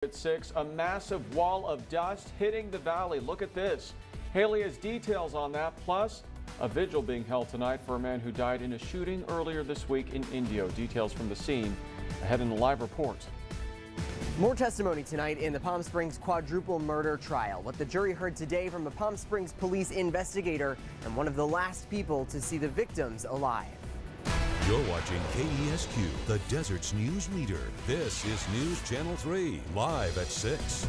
At 6, a massive wall of dust hitting the valley. Look at this. Haley has details on that, plus a vigil being held tonight for a man who died in a shooting earlier this week in Indio. Details from the scene ahead in the live report. More testimony tonight in the Palm Springs quadruple murder trial. What the jury heard today from a Palm Springs police investigator and one of the last people to see the victims alive. You're watching KESQ, the Desert's news leader. This is News Channel 3, live at 6.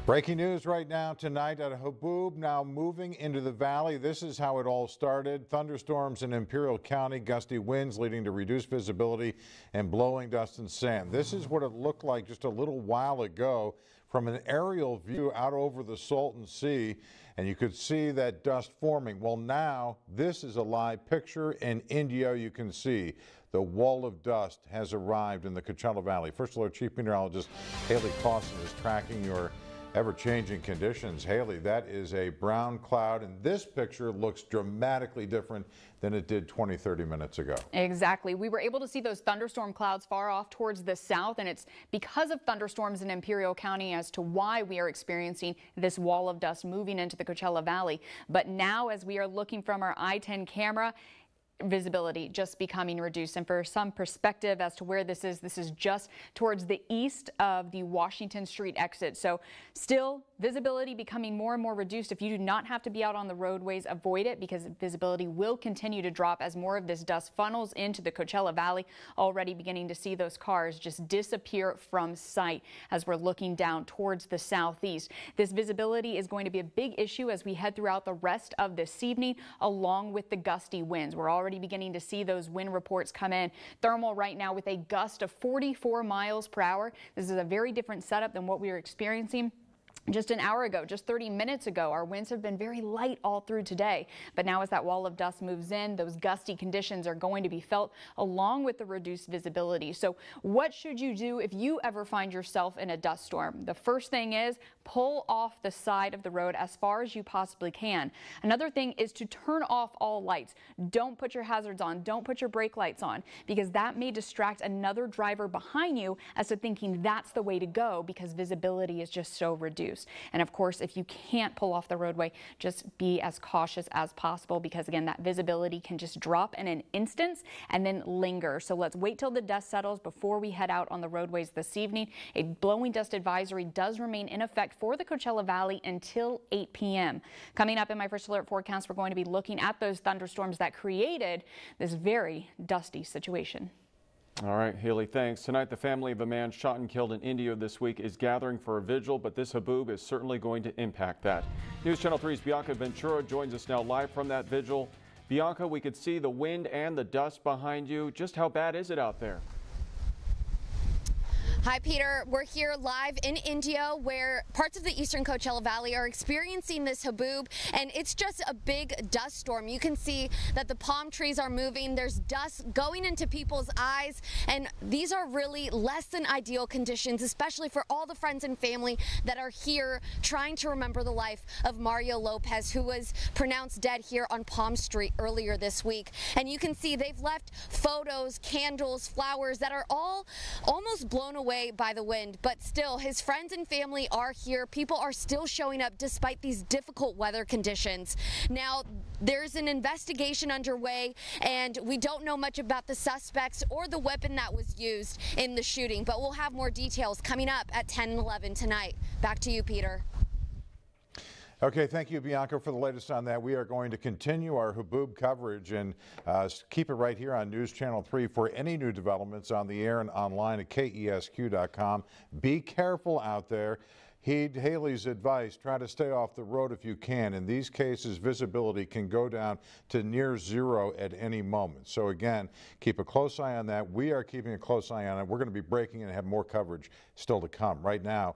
Breaking news right now tonight at Haboob, now moving into the valley. This is how it all started. Thunderstorms in Imperial County, gusty winds leading to reduced visibility and blowing dust and sand. This is what it looked like just a little while ago from an aerial view out over the Salton Sea, and you could see that dust forming. Well, now this is a live picture in Indio. You can see the wall of dust has arrived in the Coachella Valley. First Alert Chief Meteorologist Haley Clausen is tracking your ever-changing conditions. Haley, that is a brown cloud, and this picture looks dramatically different than it did 20-30 minutes ago. Exactly. We were able to see those thunderstorm clouds far off towards the south, and it's because of thunderstorms in Imperial County as to why we are experiencing this wall of dust moving into the Coachella Valley. But now, as we are looking from our I-10 camera, visibility just becoming reduced. And for some perspective as to where this is just towards the east of the Washington Street exit. So still visibility becoming more and more reduced. If you do not have to be out on the roadways, avoid it, because visibility will continue to drop as more of this dust funnels into the Coachella Valley. Already beginning to see those cars just disappear from sight as we're looking down towards the southeast. This visibility is going to be a big issue as we head throughout the rest of this evening, along with the gusty winds. We're already beginning to see those wind reports come in. Thermal right now with a gust of 44 miles per hour. This is a very different setup than what we were experiencing just an hour ago, just 30 minutes ago. Our winds have been very light all through today. But now as that wall of dust moves in, those gusty conditions are going to be felt along with the reduced visibility. So what should you do if you ever find yourself in a dust storm? The first thing is pull off the side of the road as far as you possibly can. Another thing is to turn off all lights. Don't put your hazards on. Don't put your brake lights on, because that may distract another driver behind you as to thinking that's the way to go because visibility is just so reduced. And of course, if you can't pull off the roadway, just be as cautious as possible, because again, that visibility can just drop in an instant and then linger. So let's wait till the dust settles before we head out on the roadways this evening. A blowing dust advisory does remain in effect for the Coachella Valley until 8 p.m. Coming up in my First Alert forecast, we're going to be looking at those thunderstorms that created this very dusty situation. All right, Haley, thanks. Tonight, the family of a man shot and killed in Indio this week is gathering for a vigil, but this Haboob is certainly going to impact that. News Channel 3's Bianca Ventura joins us now live from that vigil. Bianca, we could see the wind and the dust behind you. Just how bad is it out there? Hi, Peter. We're here live in Indio, where parts of the eastern Coachella Valley are experiencing this Haboob, and it's just a big dust storm. You can see that the palm trees are moving. There's dust going into people's eyes, and these are really less than ideal conditions, especially for all the friends and family that are here trying to remember the life of Mario Lopez, who was pronounced dead here on Palm Street earlier this week. And you can see they've left photos, candles, flowers that are all almost blown away by the wind, but still his friends and family are here. People are still showing up despite these difficult weather conditions. Now, there's an investigation underway, and we don't know much about the suspects or the weapon that was used in the shooting, but we'll have more details coming up at 10 and 11 tonight. Back to you, Peter. Okay, thank you, Bianca, for the latest on that. We are going to continue our Haboob coverage and keep it right here on News Channel 3 for any new developments on the air and online at KESQ.com. Be careful out there. Heed Haley's advice. Try to stay off the road if you can. In these cases, visibility can go down to near zero at any moment. So again, keep a close eye on that. We are keeping a close eye on it. We're going to be breaking and have more coverage still to come. Right now,